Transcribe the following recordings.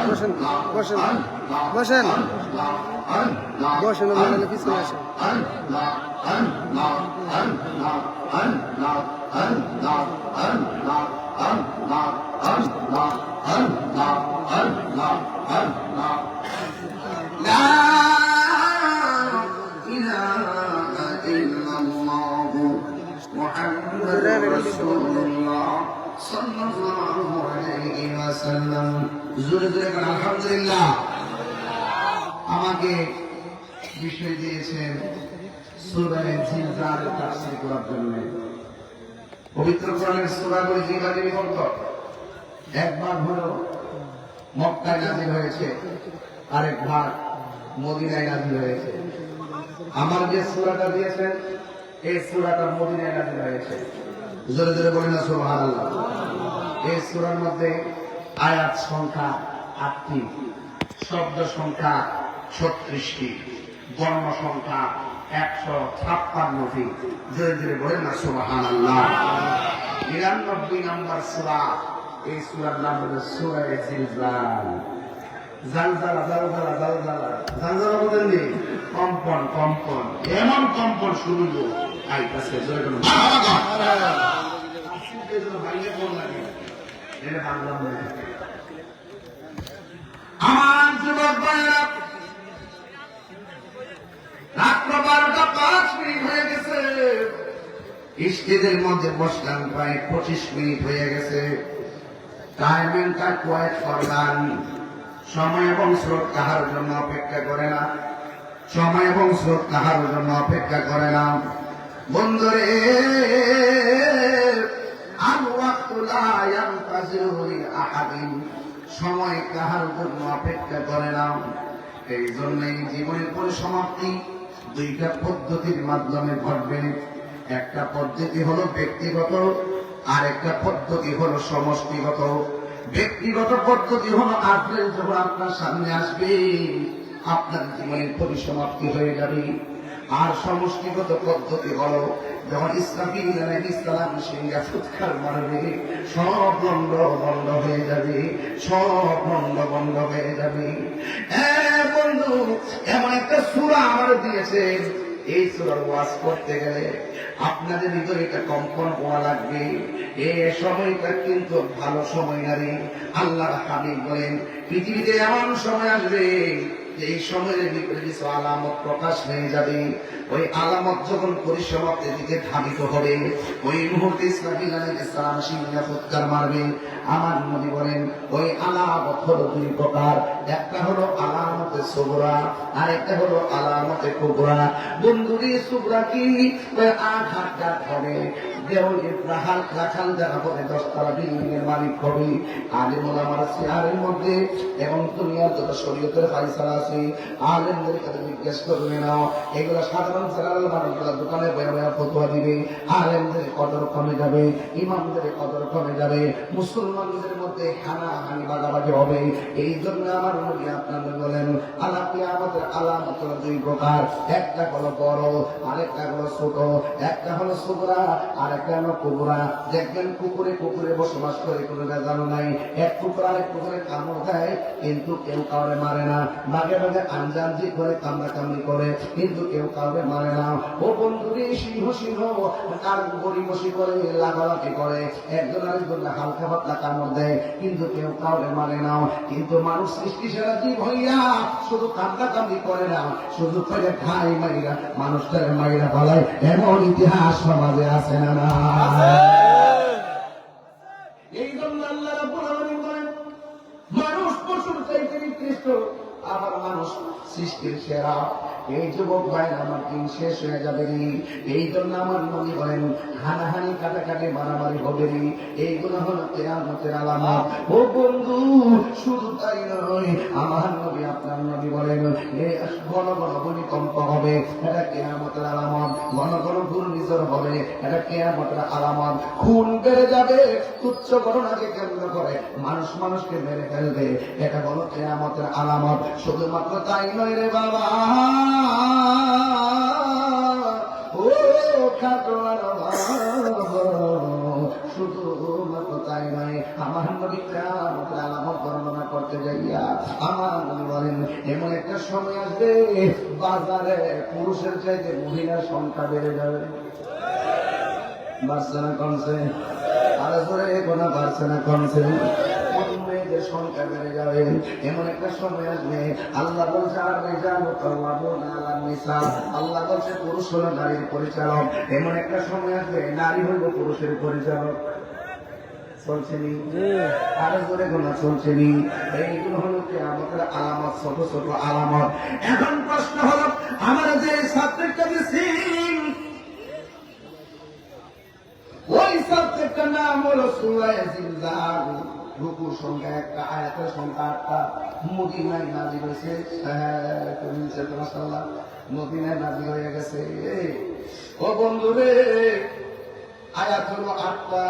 বসেন বসেন বসেন বসেন আমাদের পিছনে আসেন আলহামদুলিল্লাহ আমাকে বিষয় দিয়েছেন সূরা জিলজালের তাফসীর করার জন্য। পবিত্র কোরআনের সূরাগুলো যেভাবে বিভক্ত, একবার হলো মক্কায় নাযিল হয়েছে, আরেক ভাগ মদিনায় নাযিল হয়েছে। আমার যে সূরাটা দিয়েছেন এই সূরাটা মদিনায় নাযিল হয়েছে। জোরে জোরে বলেন না সুবহানাল্লাহ। এই সূরার মধ্যে আয়াত সংখ্যা ৮টি, শব্দ সংখ্যা ৩৬টি, বর্ণ সংখ্যা ১৫৬টি। জোরে জোরে বলেন না সুবহানাল্লাহ। ৯৯ নম্বর সূরা, এই সূরার নাম হলো সূরা জিলজাল। জালজালা জালজালা জালজালা জালজালা বলেন নি, কম্পন কম্পন, এমন কম্পন শুরু আইতাছে। জোরে বলেন আমার যুবক ভাইয়েরা, রাত্র ১২টা ৫ হয়ে গেছে, স্টেজের মধ্যে বসলাম প্রায় ২৫ মিনিট হয়ে গেছে। টাইমিংটা কোয়াইট করলাম। সময় এবং স্রোত কাহার জন্য অপেক্ষা করে না, সময় এবং স্রোত কাহার জন্য অপেক্ষা করে না। বন্ধুরে, সময় কাহার জন্য অপেক্ষা করে না। এই জন্যই জীবনের পরিসমাপ্তি দুইটা পদ্ধতির মাধ্যমে ঘটবে। একটা পদ্ধতি হলো ব্যক্তিগত, আর একটা পদ্ধতি হলো সমষ্টিগত। ব্যক্তিগত পদ্ধতি হলো আজরাইল যখন আপনার সামনে আসবে আপনার জীবনের পরিসমাপ্তি হয়ে যাবে। আর সমষ্টিগত পদ্ধতি হলো যখন ইসরাফিল আলাইহিস সালাম সিংহা ফুৎকার মারবে, সব বন্ধ বন্ধ হয়ে যাবে, সব বন্ধ বন্ধ হয়ে যাবে। হ্যাঁ বন্ধু, এমন একটা সূরা আমার দিয়েছে, এই সূরার ওয়াজ করতে গেলে আপনাদের ভিতরে একটা কম্পন হওয়া লাগবে। এই সময়টা কিন্তু ভালো সময় না রে। আল্লাহর হাবিব বলেন পৃথিবীতে এমন সময় আসবে যে এই সময়ের ভিতরে কিছু আলামত প্রকাশ হয়ে যাবে। ওই আলামত যখন পরিসমাপ্তির দিকে ধাবিত হবে, ওই মুহূর্তে ইসরাফিল আলাইহিস সালাম সিংহা ফুৎকার মারবে। আমার নবী বলেন ওই আলামত হলো দুই প্রকার, একটা হলো আলামতে সুগরা, আর একটা হলো আলামতে কুবরা। বন্ধুরে, সুগরা কি? ওই আঘাত হবে, দেওয়ালের রাখাল রাখাল যারা হবে 10 তলা বিল্ডিং এর মালিক হবে। আলেম ওলামারা চেয়ারের মধ্যে এবং দুনিয়ার যত শরীয়তের ফায়সালা আছে আলেমদের কাছে জিজ্ঞেস করবে না। এগুলো সাধারণ জেনারেল মানুষগুলা দোকানে বয়ে বয়ে ফতোয়া দিবে। আলেমদের কদর কমে যাবে, ইমামদের কদর কমে যাবে, মুসলমানদের মধ্যে হানাহানি বাগাবাগি হবে। এই জন্য আমার নবী আপনাদের বলেন আল্লাহ কিয়ামতের আলামত হলো দুই প্রকার, একটা হলো বড়, আরেকটা হলো ছোট। একটা হলো সুগরা, আরেকটা হলো কুবরা। দেখবেন কুকুরে কুকুরে বসবাস করে, কোনো জানো নাই, এক কুকুর আরেক কুকুরে কামড় দেয় কিন্তু কেউ কাউরে মারে না। বাগে বাগে আঞ্জানজি করে, কামড়া কামড়ি করে, কিন্তু কেউ কাউরে মারে না। ও বন্ধুরে, সিংহ সিংহ কার গড়িমসি করে, লাগালাগি করে, একজন আরেকজন হালকা পাতলা কামড় দেয় কিন্তু কেউ কাউরে মারে না। কিন্তু মানুষ সৃষ্টি সেরা জীব হইয়া শুধু কামড়া কামড়ি করে না, শুধু করে খাই মাইরা মানুষটার মাইরা বলায়, এমন ইতিহাস সমাজে আছে না? না, এই জন্য আল্লাহ রাব্বুল আলামিন বলেন মানুষ পশুর চাইতে নিকৃষ্ট, আবার মানুষ সৃষ্টির সেরা। এই যুবক ভাই, আমার দিন শেষ হয়ে যাবে রে। এই জন্য আমার নবী বলেন হানাহানি কাটাকাটি মারামারি হবে রে। এইগুলো হলো কিয়ামতের আলামত। ও বন্ধু, শুধু তাই নয়, আমার নবী আপনার নবী বলেন ঘন ঘন ভূমিকম্প হবে, এটা কিয়ামতের আলামত। ঘন ঘন ঘূর্ণিঝড় হবে, এটা কিয়ামতের আলামত। খুন বেড়ে যাবে, তুচ্ছ ঘটনাকে কেন্দ্র করে মানুষ মানুষকে মেরে ফেলবে, এটা হলো কিয়ামতের আলামত। শুধুমাত্র তাই নয় রে বাবা, ও খাটো শুধু মাত্র তাই নয়, আমার নবী কিয়ামতের আলামত বর্ণনা করতে যাইয়া আমার নবী বলেন এমন একটা সময় আসবে বাজারে পুরুষের চাইতে মহিলার সংখ্যা বেড়ে যাবে। বাড়ছে না কমছে? আরো জোরে কোনো বাড়ছে না কমছে? মেয়েদের সংখ্যা বেড়ে যাবে। এমন একটা সময় আসবে আল্লাহ বলছে আল্লাহ বলছে পুরুষ হলো নারীর পরিচালক। এমন একটা সময় আসবে নারী হইব পুরুষের পরিচালক। চলছেনি? আরো জোরে গোনা চলছেনি? এইগুলো হলো কিয়ামতের আলামত, ছোট ছোট আলামত। এখন প্রশ্ন হলো আমার যে সাবজেক্টটা দিছি ওই সাবজেক্টটার নাম হলো সূরা জিলজাল। রুকুর সংখ্যা একটা, আয়াতের সংখ্যা 8টা। মদিনায় নাযিল হয়েছে, মাশাআল্লাহ, মদিনায় নাযিল হয়ে গেছে। ও বন্ধুরে, আয়াত হলো 8টা।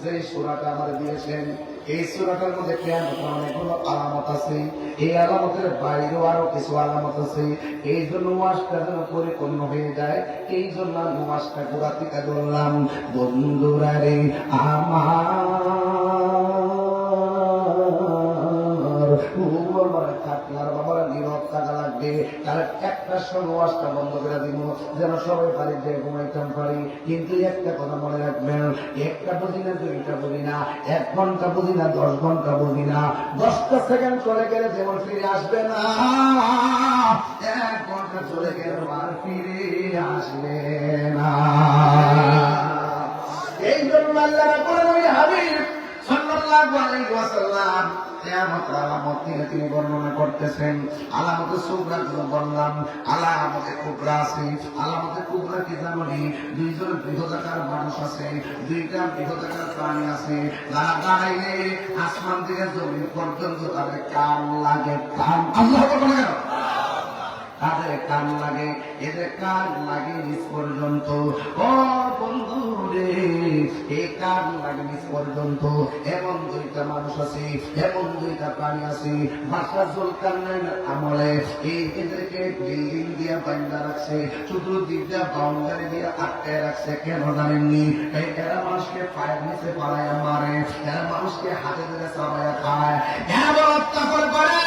যে সূরাটা আমার দিয়েছেন এই সূরাটার মধ্যে কিয়ামতের অনেকগুলো আলামত আছে। এই আলামতের বাইরেও আরো কিছু আলামত আছে। এই জন্য ওয়াজটা যেন পরিপূর্ণ হয়ে যায়, এই জন্য আমি ওয়াজটা গোড়া থেকে বললাম। বন্ধুরা রে আমার থাকলার বাবার নীরব থাকা লাগবে। তার একটার সময় ওয়াজটা বন্ধ করে দিব যেন সবাই পারি যে ঘুমাইতাম পারি। কিন্তু একটা কথা মনে রাখবেন, একটা বুঝি না, 2টা বুঝি না, 1 ঘন্টা বুঝি না, 10 ঘন্টা বুঝি না, 10টা সেকেন্ড চলে গেলে যেমন ফিরে আসবে না, 1 ঘন্টা চলে গেলে আর ফিরে আসবে না। এই জন্য আল্লাহ রাব্বুল হাবিব সাল্লাল্লাহু আলাইহি ওয়াসাল্লাম কিয়ামতের আলামত তিনি বর্ণনা করতেছেন। আলামতে সুগরা বললাম, আলামতে কুবরা আছে। আলামতে কুবরা কি জানেন? 2জন বৃহদাকার মানুষ আছে, 2টা বৃহদাকার প্রাণী আছে, যারা দাঁড়াইলে আসমান থেকে জমিন পর্যন্ত তাদের কান লাগে। কান আল্লাহ বলে কেন? তাদের কান লাগে, এদের কান লাগে নিচ পর্যন্ত। ও বন্ধু রে, এই কান লাগে নিচ পর্যন্ত। এমন 2টা মানুষ আছে, এমন 2টা প্রাণী আছে। বাদশা জুলকারনাইনের আমলে এদেরকে বিল্ডিং দিয়ে বান্ধা রাখছে, চতুর্দিক দিয়ে বাউন্ডারি দিয়ে আটকায় রাখছে। কেন জানেননি? এরা মানুষকে পায়ের নিচে পালাইয়া মারে, এরা মানুষকে হাতে ধরে চাবাইয়া খায়, এরা বড় অত্যাচার করে।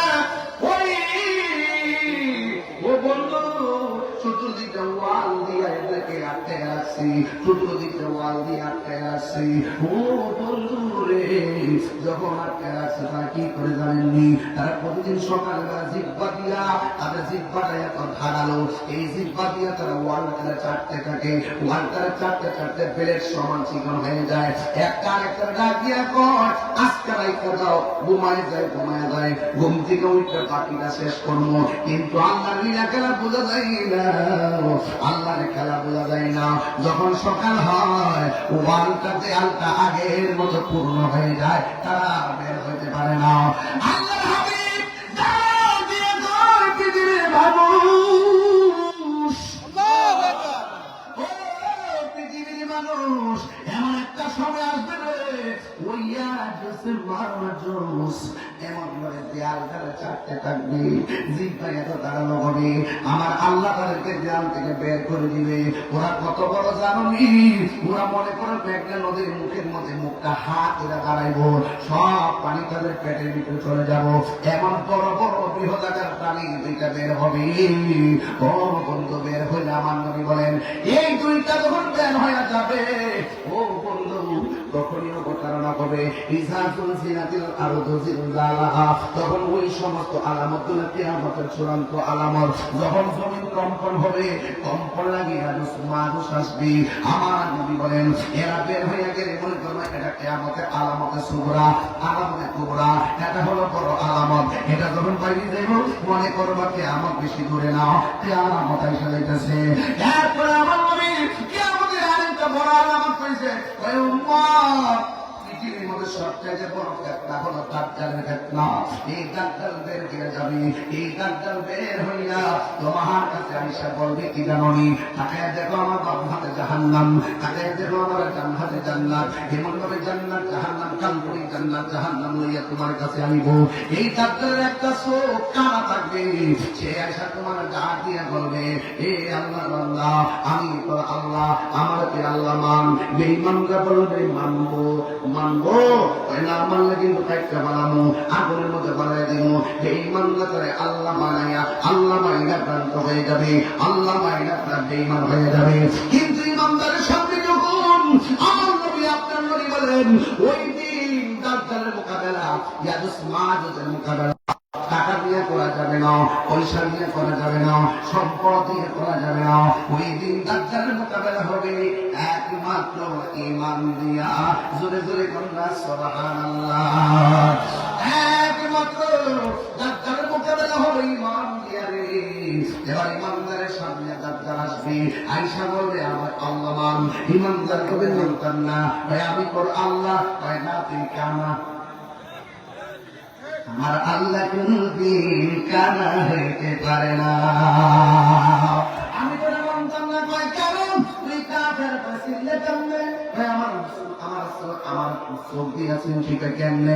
ও বন্ধু, চতুর্দিকে ওয়াল দিয়ে এদেরকে আটকায় রাখছি, চতুর্দিকে ওয়াল দিয়ে আটকায় রাখছি। ও বন্ধু রে, যখন আটকায় রাখছে তারা কি করে জানেননি? তারা প্রতিদিন সকালবেলা জিহ্বা দিয়া তাদের জিহ্বাটা এত ধারালো, এই জিহ্বা দিয়া তারা ওয়ালটারে চাটতে থাকে। ওয়ালটারে চাটতে চাটতে বেলের সমান চিকন হয়ে যায়। একটা আরেকটা ডাক দিয়া কয় আজকে রাইখা দাও, ঘুমায় যায়, ঘুমায় যায়। ঘুম থেকে উঠে বাকিটা শেষ করবো। কিন্তু আল্লাহর লীলা খেলা বোঝা যায় না, আল্লাহর খেলা বোঝা যায় না। যখন সকাল হয় ওয়ালটা দেয়ালটা আগের মতো পূর্ণ হয়ে যায়, তারা বের হইতে পারে না। আল্লাহর হাবিব ডাক দিয়ে কয় পৃথিবীর মানুষ, ও পৃথিবীর মানুষ, এমন একটা সময় আসবে রে, এমন করে দেয়াল তারা চাটতে থাকবে, জিহ্বা এত দাঁড়ানো হবে, আমার আল্লাহ তাদেরকে দেয়াল থেকে বের করে দিবে। ওরা কত বড় জানি? ওরা মনে করে মেঘনা নদীর মুখের মধ্যে মুখটা হাত এরা দাঁড়াইব, সব পানি তাদের পেটের ভিতরে চলে যাব। এমন বড় বড় বৃহদাকার প্রাণী 2টা বের হবে। ও বন্ধু, বের হইলে আমার নবী বলেন এই 2টা যখন বের হয়ে যাবে, ও বন্ধু, তখনই অবতারণা হবে তখন ওই সমস্ত আলামতগুলো কিয়ামতের চূড়ান্ত আলামত। যখন জমিন কম্পন হবে, কম্পন লাগিয়ে মানুষ আসবে, আমার নবী বলেন এরা বের হয়ে গেলে মনে করবে এটা কিয়ামতের আলামতে সুগরা, আলামতে কুবরা। এটা হলো বড় আলামত। এটা যখন বাইরে যাইব মনে করবা কিয়ামত বেশি দূরে না, কিয়ামত এসে যাইতেছে। এরপরে আমার নবী কিয়ামতের আরেকটা বড় আলামত কইছে, ওই উম্মত পৃথিবীর মধ্যে সবচেয়ে বড় ফেতনা হলো দাজ্জালের ফেতনা। এই দাজ্জাল বের হয়ে যাবে, এই দাজ্জাল বের হইয়া তোমার কাছে আইসা বলবে কি জানোনি, তাকে দেখো আমার বাম হাতে জাহান্নাম, তাকে দেখো আমার ডান হাতে জান্নাত, এমন ভাবে জান্নাত জাহান্নাম কালপুরি জান্নাত জাহান্নাম লইয়া তোমার কাছে আনিব। এই দাজ্জালের একটা চোখ কানা থাকবে, সে আইসা তোমার ডাক দিয়া বলবে, এ আল্লাহ বান্দা, আমি তো আল্লাহ, আমার কি আল্লাহ মান? বেঈমানরা বলবে মানবো মানবো, না মানলে কিন্তু একটা বানাবো, আগুনের মধ্যে বানাই দিব। বেঈমানরা করে আল্লাহ বানাইয়া আল্লাহ মাইনা প্রান্ত হয়ে যাবে, আল্লাহ মাইনা প্রান্ত বেঈমান হয়ে যাবে। কিন্তু ইমানদারের সামনে যখন আমার নবী আপনার নবী বলেন, ওই দিন দাজ্জালের মোকাবেলা ইয়াজুজ মাজুজের মোকাবেলা টাকা দিয়ে করা যাবে না, পয়সা দিয়ে করা যাবে না, সম্পদ দিয়ে করা যাবে না। ওই দিন দাজ্জালের মোকাবেলা হবে একমাত্র ঈমান দিয়া। জোরে জোরে কন্যা সুবহানাল্লাহ। একমাত্র দাজ্জালের মোকাবেলা হবে ঈমান দিয়া রে। এবার ঈমানদারের সামনে দাজ্জাল আসবে, আয়েশা বলবে আমার আল্লাহ মান। ঈমানদার কবে বলতাম না, ভাই আমি তোর আল্লাহ, ভাই না তুই কানা। আমার আল্লাহ কোনদিন কানা হইতে পারে না। আমি তো মানতাম না, কয় কারণ তুই কাফের পাশিলে কেমনে, আমার চোখ দিয়ে আছেন সেটা কেমনে,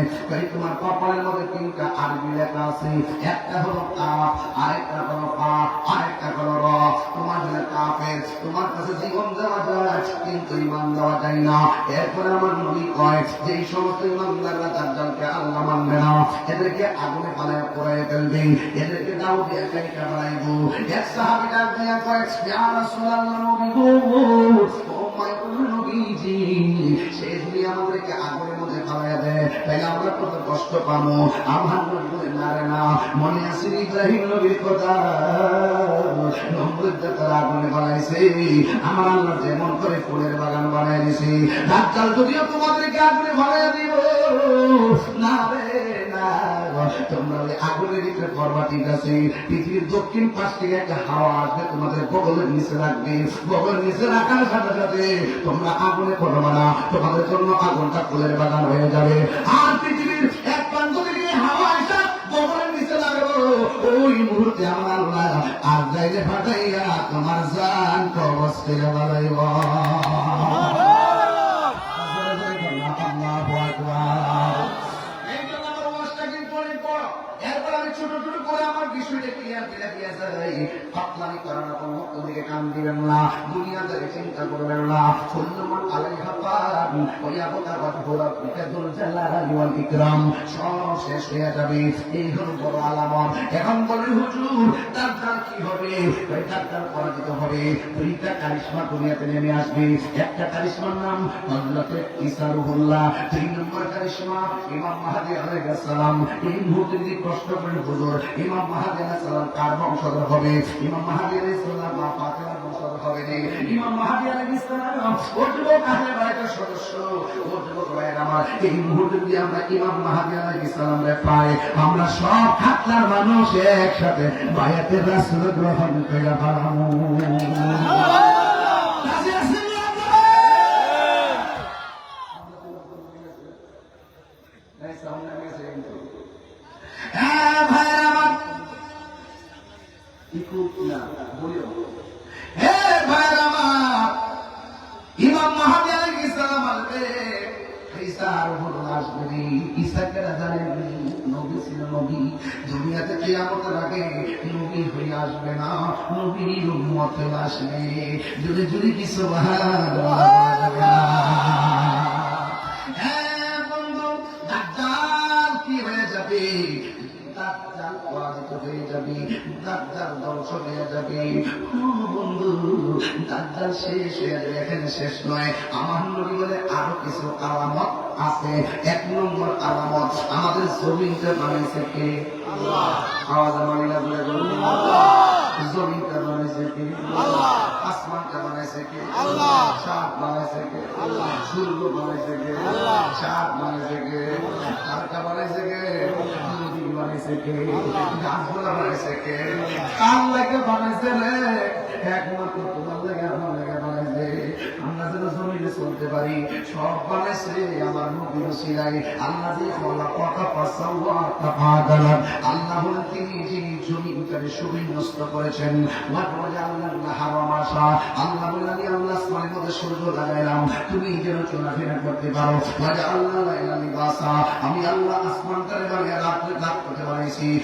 তোমার কপালের মধ্যে তিনটা আরবি লেখা আছে, একটা হলো কাফ, আরেকটা হলো ফা, আরেকটা হলো র। তোমার হলে কাফের, তোমার কাছে জীবন দেওয়া যায় কিন্তু ঈমান দেওয়া যায় না। এরপরে আমার নবী কয় যে এই সমস্ত ঈমানদাররা দাজ্জালকে আল্লাহ মানবে না, এদেরকে আগুনে পালায় পড়ায় ফেলবে, এদেরকে দাও দিয়ে একাইকা বানাইব। এক সাহাবী ডাক দিয়া কয়, ইয়া রাসূলুল্লাহ নবী গো, ও মাইকুল নবীজি, সে যদি আমাদেরকে আগুনের মধ্যে পালাইয়া দেয় তাহলে আমরা কত কষ্ট পাবো। আমার নবী বলে না রে না, মনে আছে ইব্রাহিম নবীর কথা, নমরুদ তার আগুনে বানাইছে, আমার আল্লাহ যেমন করে ফুলের বাগান বানাই দিছে, দাজ্জাল যদিও তোমাদেরকে আগুনে বানাইয়া দিব না রে না, তোমরা ওই আগুনের ভিতরে পড়বা ঠিক আছে। পৃথিবীর দক্ষিণ পাশ থেকে একটা হাওয়া আসবে, তোমাদের বগলের নিচে রাখবে, বগলের নিচে রাখার সাথে সাথে তোমরা আগুনে পড়বা না, তোমাদের জন্য আগুনটা ফুলের বাগান হয়ে যাবে। আর পৃথিবীর এক প্রান্ত থেকে হাওয়া এসে বগলের নিচে লাগলো, ওই মুহূর্তে আমার আল্লাহ আর যাইলে ফাটাইয়া তোমার জান কবজ করে বানাইব। চিন্তা করবেন না, সব শেষ হয়ে যাবে, এই হল বড় আলামত। এখন বলেন হুজুর দাজ্জাল কি হবে? দাজ্জাল পরাজিত হবে, দুইটা কারিশমা দুনিয়াতে নেমে আসবে। একটা কারিশমার নাম হযরতে ঈসা রূহুল্লাহ, দুই নম্বর কারিশমা ইমাম মাহদী আলাইহিস সালাম। এই মুহূর্তে যদি প্রশ্ন করেন হুজুর ইমাম মাহদী আলাইহিস সালাম কার বংশধর হবে? ইমাম মাহদী আলাইহিস সালাম মা ফাতেমার বংশধর হবে না। ইমাম মাহদী আলাইহিস সালাম ও যুবক আহলে বাইতের সদস্য, ও যুবক ভাইয়ের আমার, এই মুহূর্তে যদি আমরা ইমাম মাহদী আলাইহিস সালামরে পাই, আমরা সব খাতলার মানুষ একসাথে বায়াতের রাসূল গ্রহণ করে পাবো। ইমাম মাহদী আলাইহিস সালাম আসবে, ঈসা রূহুল্লাহ আসবে। ঈসাকে জানেন নবী ছিল, নবী দুনিয়াতে কিয়ামতের আগে নবী হয়ে আসবে না, নবীর উম্মত হয়ে আসবে। জুড়ে জুড়ে কি সুবহানাল্লাহ। হ্যাঁ বন্ধু, দাজ্জাল কি হয়ে যাবে? দাজ্জাল পরাজিত হয়ে যাবে, দাজ্জাল ধ্বংস হয়ে যাবে। বন্ধু দাজ্জাল শেষ হয়ে যাবে, এখানে শেষ নয়। আমার নবী বলে আরো কিছু আলামত আছে। এক নম্বর আলামত, আমাদের জমিনটা বানাইছে কে? আল্লাহ। আওয়াজ আমাকে বলে বলুন, জমিনটা বানাইছে কে? আল্লাহ। আসমানটা বানাইছে কে? আল্লাহ। চাঁদ বানাইছে কে? আল্লাহ। সূর্য বানাইছে কে? আল্লাহ। চাঁদ বানাইছে কে? তারকা বানাইছে কে? নদী বানাইছে কে? গাছপালা বানাইছে কে? কার লাগে বানাইছে রে? একমাত্র তোমার লাগে, আমার লাগে বানাইছে। আমরা যেন জমিনে চলতে পারি সব বানাইছে আমার নবীর ওসিলায়। আল্লাযী খালাকাকা ফাসাওয়াকা ফাআদালা, আল্লাহ হলেন তিনি যিনি জমিনটাকে সুবিন্যস্ত করেছেন। ওয়া জাআলনাল নাহারা মাশা, আল্লাহ বলেন আমি আল্লাহ আসমানের মধ্যে সূর্য লাগাইলাম তুমি যেন চলাফেরা করতে পারো। ওয়া জাআলনাল লাইলা লিবাসা, আমি আল্লাহ আসমানটারে বানিয়ে রাত করতে বানাইছি।